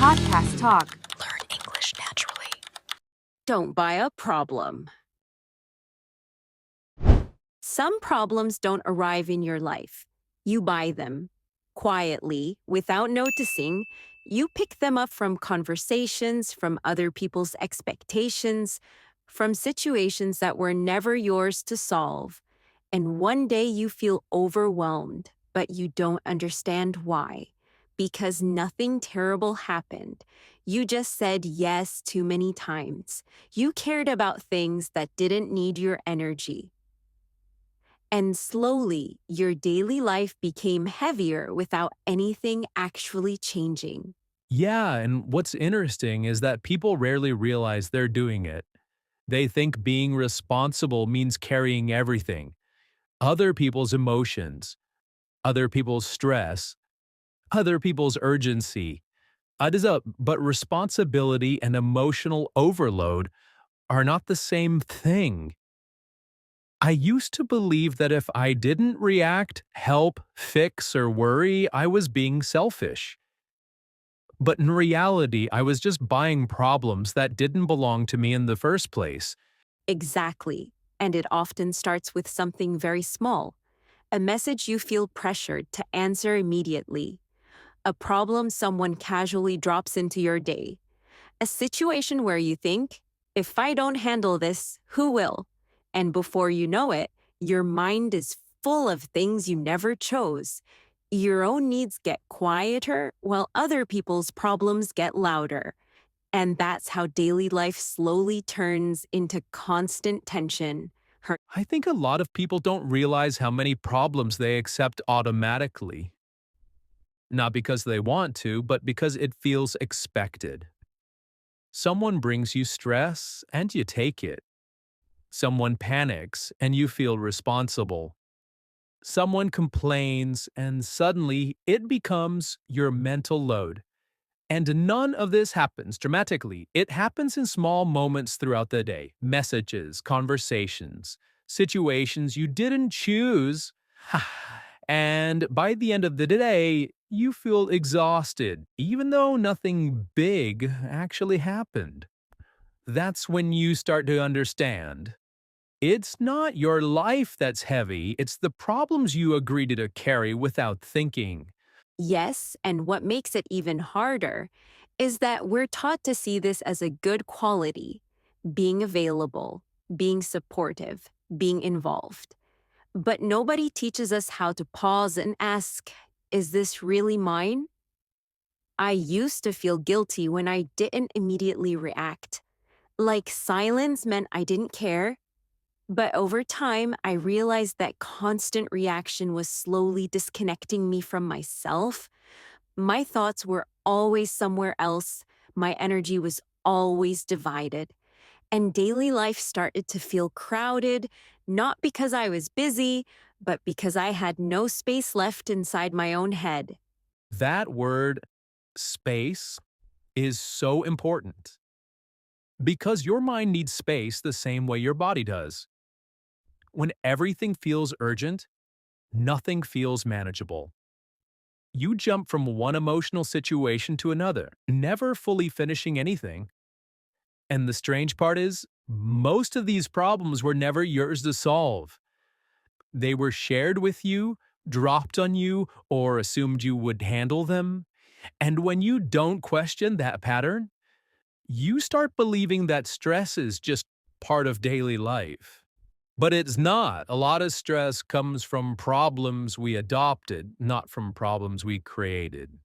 Podcast Talk. Learn English naturally. Don't buy a problem. Some problems don't arrive in your life. You buy them. Quietly, without noticing, you pick them up from conversations, from other people's expectations, from situations that were never yours to solve. And one day you feel overwhelmed, but you don't understand why. Because nothing terrible happened. You just said yes too many times. You cared about things that didn't need your energy. And slowly, your daily life became heavier without anything actually changing. Yeah, and what's interesting is that people rarely realize they're doing it. They think being responsible means carrying everything, other people's emotions, other people's stress, other people's urgency. But responsibility and emotional overload are not the same thing. I used to believe that if I didn't react, help, fix, or worry, I was being selfish. But in reality, I was just buying problems that didn't belong to me in the first place. Exactly. And it often starts with something very small, a message you feel pressured to answer immediately, a problem someone casually drops into your day, a situation where you think, if I don't handle this, who will? And before you know it, your mind is full of things you never chose. Your own needs get quieter while other people's problems get louder. And that's how daily life slowly turns into constant tension. I think a lot of people don't realize how many problems they accept automatically. Not because they want to, but because it feels expected. Someone brings you stress, and you take it. Someone panics, and you feel responsible. Someone complains, and suddenly it becomes your mental load. And none of this happens dramatically. It happens in small moments throughout the day. Messages, conversations, situations you didn't choose. And by the end of the day, you feel exhausted, even though nothing big actually happened. That's when you start to understand. It's not your life that's heavy, it's the problems you agreed to carry without thinking. Yes, and what makes it even harder is that we're taught to see this as a good quality, being available, being supportive, being involved. But nobody teaches us how to pause and ask, is this really mine? I used to feel guilty when I didn't immediately react. Like silence meant I didn't care. But over time, I realized that constant reaction was slowly disconnecting me from myself. My thoughts were always somewhere else. My energy was always divided. And daily life started to feel crowded, not because I was busy, but because I had no space left inside my own head. That word, space, is so important. Because your mind needs space the same way your body does. When everything feels urgent, nothing feels manageable. You jump from one emotional situation to another, never fully finishing anything. And the strange part is, most of these problems were never yours to solve. They were shared with you, dropped on you, or assumed you would handle them. And when you don't question that pattern, you start believing that stress is just part of daily life. But it's not. A lot of stress comes from problems we adopted, not from problems we created.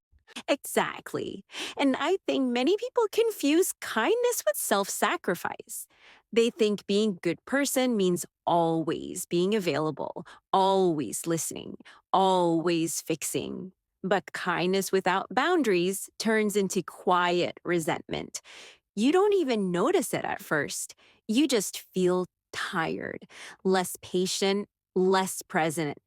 Exactly. And I think many people confuse kindness with self sacrifice. They think being a good person means always being available, always listening, always fixing. But kindness without boundaries turns into quiet resentment. You don't even notice it at first. You just feel tired, less patient, less present.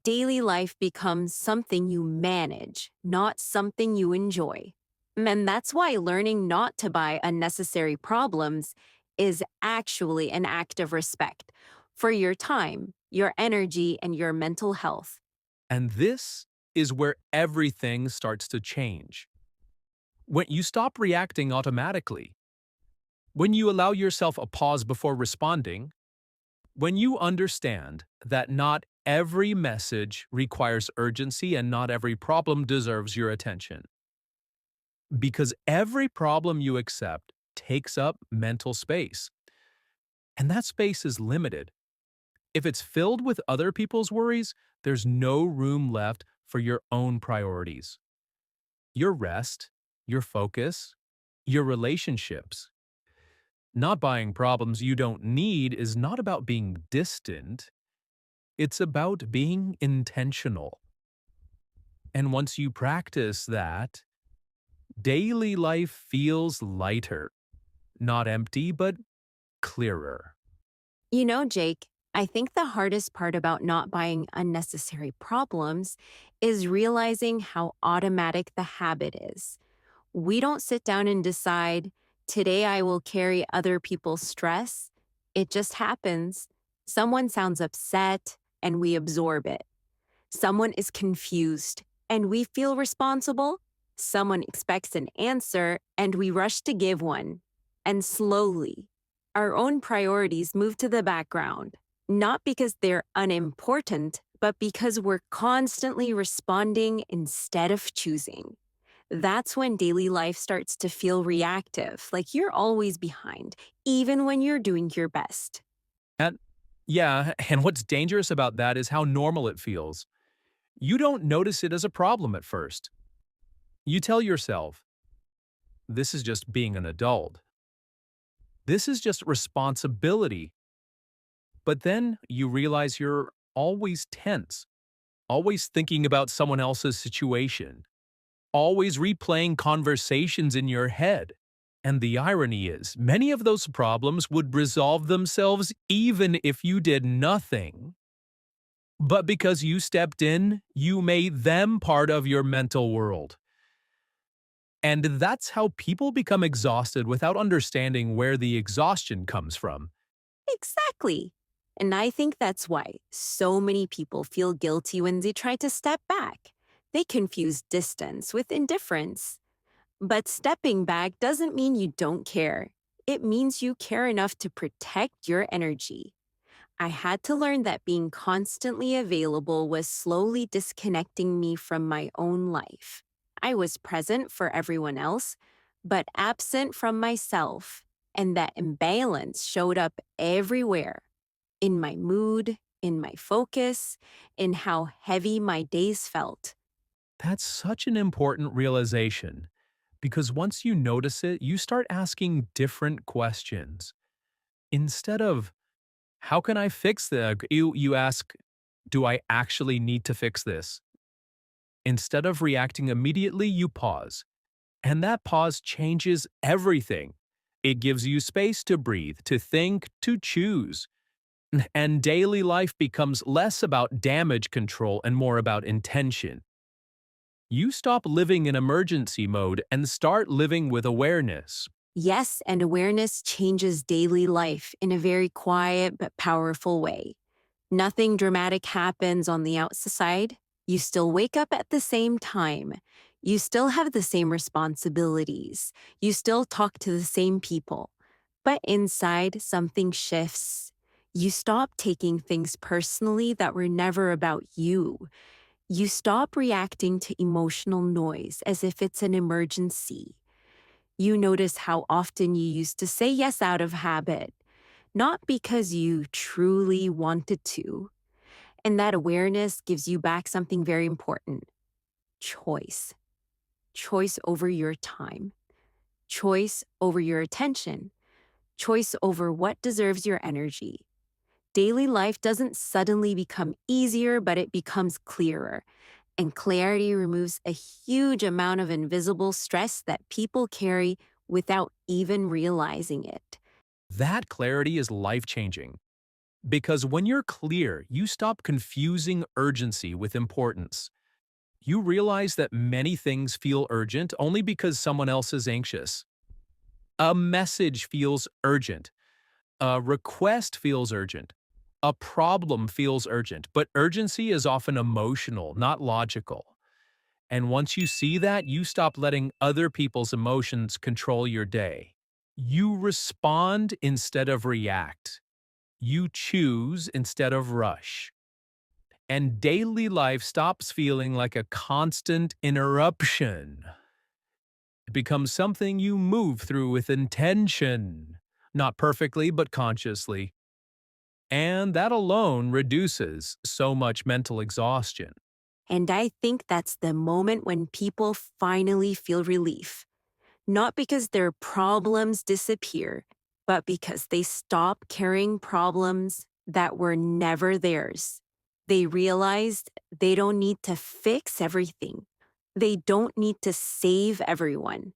Daily life becomes something you manage, not something you enjoy. And that's why learning not to buy unnecessary problems is actually an act of respect for your time, your energy, and your mental health. And this is where everything starts to change. When you stop reacting automatically, when you allow yourself a pause before responding, when you understand that not every message requires urgency and not every problem deserves your attention. Because every problem you accept takes up mental space, and that space is limited. If it's filled with other people's worries, there's no room left for your own priorities. Your rest, your focus, your relationships. Not buying problems you don't need is not about being distant, it's about being intentional. And once you practice that, daily life feels lighter, not empty, but clearer. You know, Jake, I think the hardest part about not buying unnecessary problems is realizing how automatic the habit is. We don't sit down and decide, today I will carry other people's stress. It just happens. Someone sounds upset and we absorb it. Someone is confused and we feel responsible. Someone expects an answer and we rush to give one. And slowly, our own priorities move to the background, not because they're unimportant, but because we're constantly responding instead of choosing. That's when daily life starts to feel reactive, like you're always behind, even when you're doing your best. And yeah, and what's dangerous about that is how normal it feels. You don't notice it as a problem at first. You tell yourself, this is just being an adult. This is just responsibility. But then you realize you're always tense, always thinking about someone else's situation, always replaying conversations in your head. And the irony is, many of those problems would resolve themselves even if you did nothing. But because you stepped in, you made them part of your mental world. And that's how people become exhausted without understanding where the exhaustion comes from. Exactly. And I think that's why so many people feel guilty when they try to step back. They confuse distance with indifference. But stepping back doesn't mean you don't care. It means you care enough to protect your energy. I had to learn that being constantly available was slowly disconnecting me from my own life. I was present for everyone else, but absent from myself. And that imbalance showed up everywhere, in my mood, in my focus, in how heavy my days felt. That's such an important realization because once you notice it, you start asking different questions. Instead of, how can I fix this? You ask, do I actually need to fix this? Instead of reacting immediately, you pause. And that pause changes everything. It gives you space to breathe, to think, to choose. And daily life becomes less about damage control and more about intention. You stop living in emergency mode and start living with awareness. Yes, and awareness changes daily life in a very quiet but powerful way. Nothing dramatic happens on the outside. You still wake up at the same time. You still have the same responsibilities. You still talk to the same people. But inside, something shifts. You stop taking things personally that were never about you. You stop reacting to emotional noise as if it's an emergency. You notice how often you used to say yes out of habit, not because you truly wanted to. And that awareness gives you back something very important: choice. Choice over your time, choice over your attention, choice over what deserves your energy. Daily life doesn't suddenly become easier, but it becomes clearer. And clarity removes a huge amount of invisible stress that people carry without even realizing it. That clarity is life-changing. Because when you're clear, you stop confusing urgency with importance. You realize that many things feel urgent only because someone else is anxious. A message feels urgent. A request feels urgent. A problem feels urgent, but urgency is often emotional, not logical. And once you see that, you stop letting other people's emotions control your day. You respond instead of react. You choose instead of rush. And daily life stops feeling like a constant interruption. It becomes something you move through with intention, not perfectly, but consciously. And that alone reduces so much mental exhaustion. And I think that's the moment when people finally feel relief. Not because their problems disappear, but because they stop carrying problems that were never theirs. They realized they don't need to fix everything. They don't need to save everyone.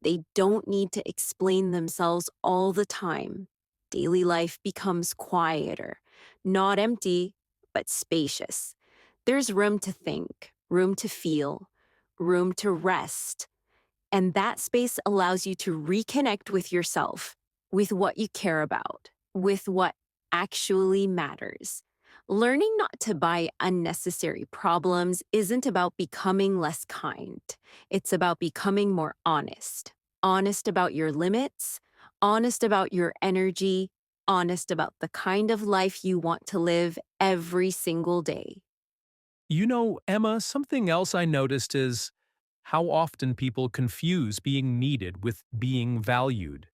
They don't need to explain themselves all the time. Daily life becomes quieter, not empty, but spacious. There's room to think, room to feel, room to rest, and that space allows you to reconnect with yourself, with what you care about, with what actually matters. Learning not to buy unnecessary problems isn't about becoming less kind. It's about becoming more honest. Honest about your limits, honest about your energy, honest about the kind of life you want to live every single day. You know, Emma, something else I noticed is how often people confuse being needed with being valued.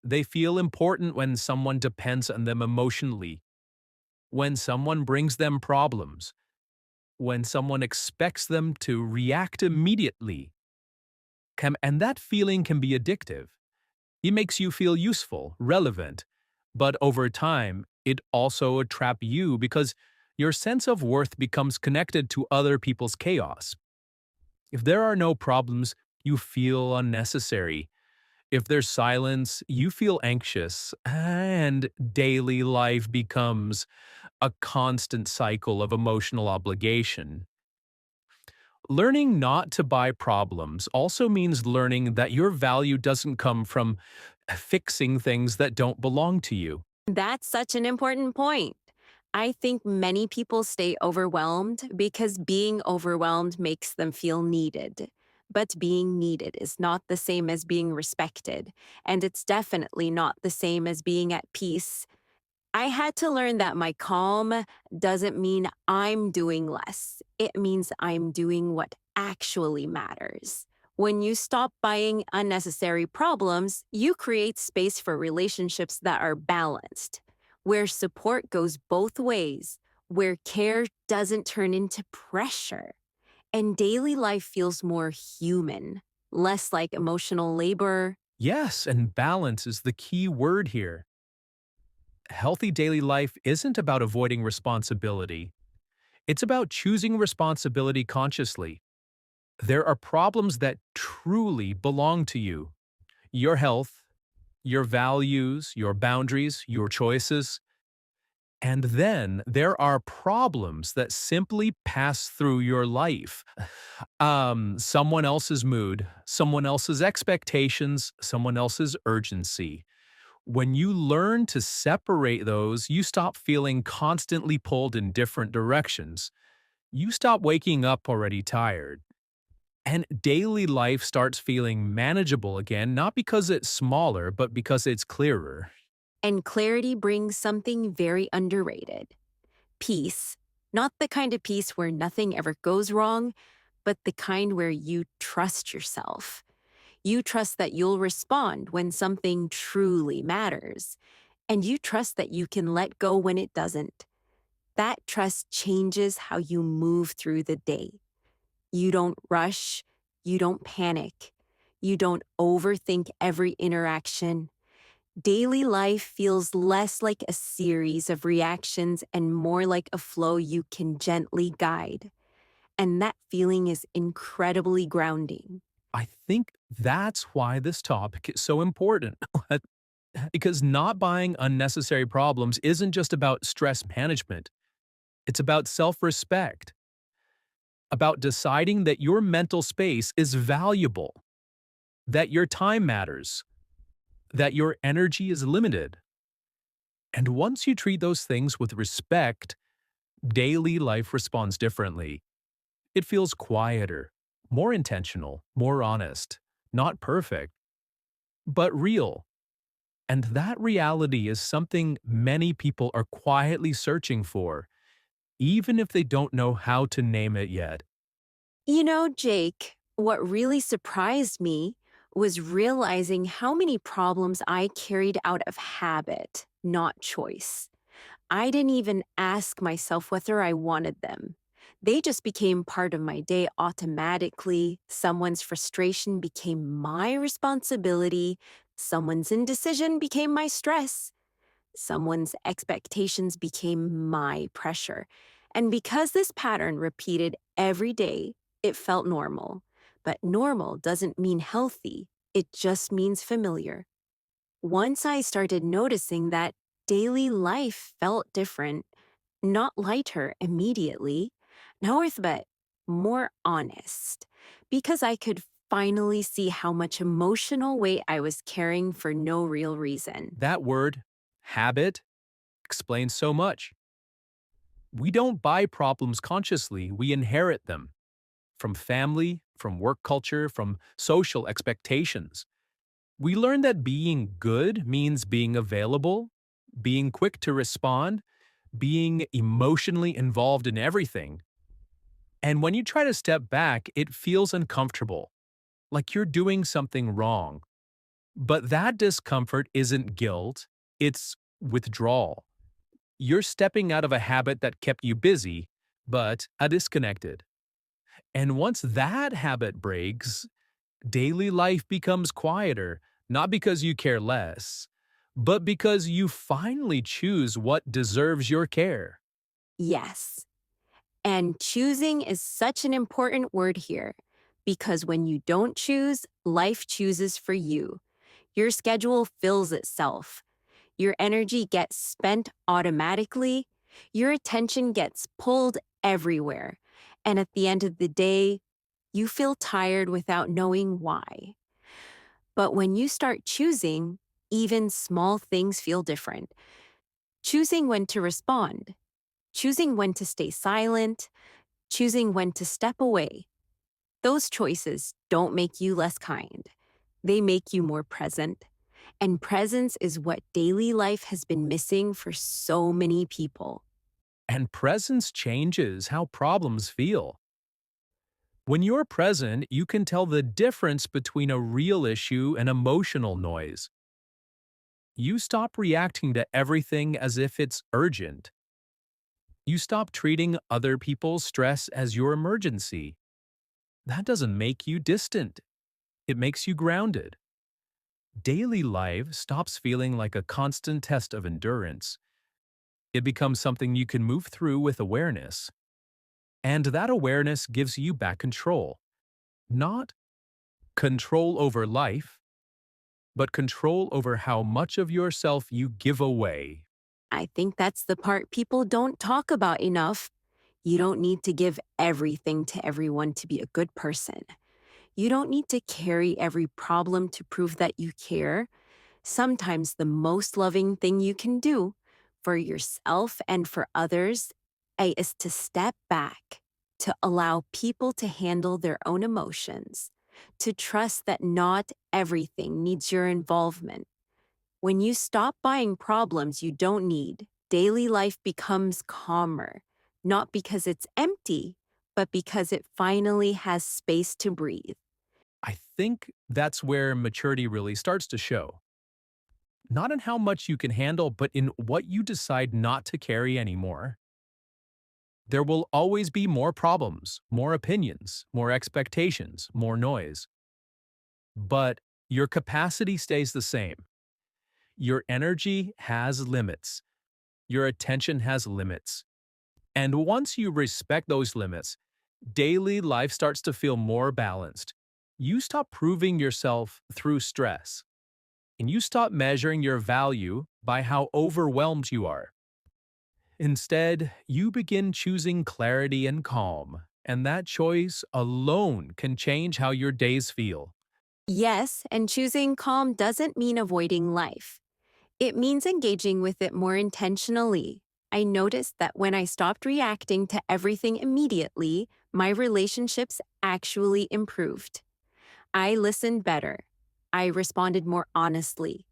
They feel important when someone depends on them emotionally, when someone brings them problems, when someone expects them to react immediately. And that feeling can be addictive. It makes you feel useful, relevant, but over time, it also traps you because your sense of worth becomes connected to other people's chaos. If there are no problems, you feel unnecessary. If there's silence, you feel anxious, and daily life becomes a constant cycle of emotional obligation. Learning not to buy problems also means learning that your value doesn't come from fixing things that don't belong to you. That's such an important point. I think many people stay overwhelmed because being overwhelmed makes them feel needed. But being needed is not the same as being respected, and it's definitely not the same as being at peace. I had to learn that my calm doesn't mean I'm doing less. It means I'm doing what actually matters. When you stop buying unnecessary problems, you create space for relationships that are balanced, where support goes both ways, where care doesn't turn into pressure, and daily life feels more human, less like emotional labor. Yes, and balance is the key word here. Healthy daily life isn't about avoiding responsibility. It's about choosing responsibility consciously. There are problems that truly belong to you. Your health, your values, your boundaries, your choices. And then there are problems that simply pass through your life. Someone else's mood, someone else's expectations, someone else's urgency. When you learn to separate those, you stop feeling constantly pulled in different directions. You stop waking up already tired. And daily life starts feeling manageable again, not because it's smaller, but because it's clearer. And clarity brings something very underrated: peace. Not the kind of peace where nothing ever goes wrong, but the kind where you trust yourself. You trust that you'll respond when something truly matters, and you trust that you can let go when it doesn't. That trust changes how you move through the day. You don't rush, you don't panic, you don't overthink every interaction. Daily life feels less like a series of reactions and more like a flow you can gently guide. And that feeling is incredibly grounding. I think that's why this topic is so important. Because not buying unnecessary problems isn't just about stress management, it's about self respect, about deciding that your mental space is valuable, that your time matters, that your energy is limited. And once you treat those things with respect, daily life responds differently. It feels quieter, more intentional, more honest, not perfect, but real. And that reality is something many people are quietly searching for, even if they don't know how to name it yet. You know, Jake, what really surprised me was realizing how many problems I carried out of habit, not choice. I didn't even ask myself whether I wanted them. They just became part of my day automatically. Someone's frustration became my responsibility. Someone's indecision became my stress. Someone's expectations became my pressure. And because this pattern repeated every day, it felt normal. But normal doesn't mean healthy, it just means familiar. Once I started noticing that daily life felt different, not lighter immediately, north but more honest, because I could finally see how much emotional weight I was carrying for no real reason. That word, habit, explains so much. We don't buy problems consciously, we inherit them from family, from work culture, from social expectations. We learn that being good means being available, being quick to respond, being emotionally involved in everything. And when you try to step back, it feels uncomfortable, like you're doing something wrong. But that discomfort isn't guilt, it's withdrawal. You're stepping out of a habit that kept you busy, but disconnected. And once that habit breaks, daily life becomes quieter, not because you care less, but because you finally choose what deserves your care. Yes. And choosing is such an important word here because when you don't choose, life chooses for you. Your schedule fills itself. Your energy gets spent automatically. Your attention gets pulled everywhere. And at the end of the day, you feel tired without knowing why. But when you start choosing, even small things feel different. Choosing when to respond, choosing when to stay silent, choosing when to step away. Those choices don't make you less kind. They make you more present. And presence is what daily life has been missing for so many people. And presence changes how problems feel. When you're present, you can tell the difference between a real issue and emotional noise. You stop reacting to everything as if it's urgent. You stop treating other people's stress as your emergency. That doesn't make you distant. It makes you grounded. Daily life stops feeling like a constant test of endurance. It becomes something you can move through with awareness. And that awareness gives you back control. Not control over life, but control over how much of yourself you give away. I think that's the part people don't talk about enough. You don't need to give everything to everyone to be a good person. You don't need to carry every problem to prove that you care. Sometimes the most loving thing you can do for yourself and for others is to step back, to allow people to handle their own emotions, to trust that not everything needs your involvement. When you stop buying problems you don't need, daily life becomes calmer, not because it's empty, but because it finally has space to breathe. I think that's where maturity really starts to show. Not in how much you can handle, but in what you decide not to carry anymore. There will always be more problems, more opinions, more expectations, more noise. But your capacity stays the same. Your energy has limits. Your attention has limits. And once you respect those limits, daily life starts to feel more balanced. You stop proving yourself through stress, and you stop measuring your value by how overwhelmed you are. Instead, you begin choosing clarity and calm, and that choice alone can change how your days feel. Yes, and choosing calm doesn't mean avoiding life. It means engaging with it more intentionally. I noticed that when I stopped reacting to everything immediately, my relationships actually improved. I listened better. I responded more honestly.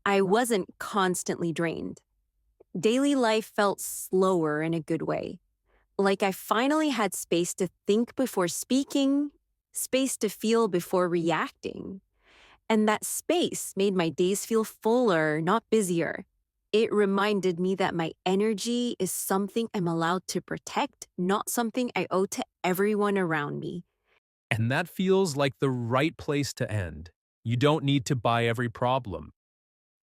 I wasn't constantly drained. Daily life felt slower in a good way. Like I finally had space to think before speaking, space to feel before reacting. And that space made my days feel fuller, not busier. It reminded me that my energy is something I'm allowed to protect, not something I owe to everyone around me. And that feels like the right place to end. You don't need to buy every problem.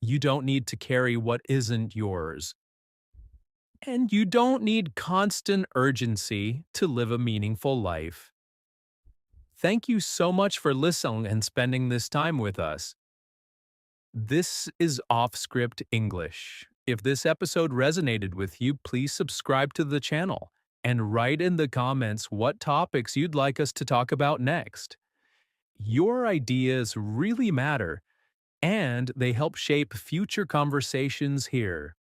You don't need to carry what isn't yours. And you don't need constant urgency to live a meaningful life. Thank you so much for listening and spending this time with us. This is OffScript English. If this episode resonated with you, please subscribe to the channel and write in the comments what topics you'd like us to talk about next. Your ideas really matter, and they help shape future conversations here.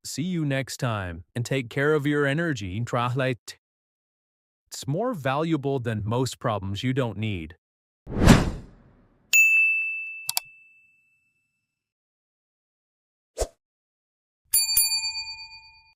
See you next time, and take care of your energy. It's more valuable than most problems you don't need.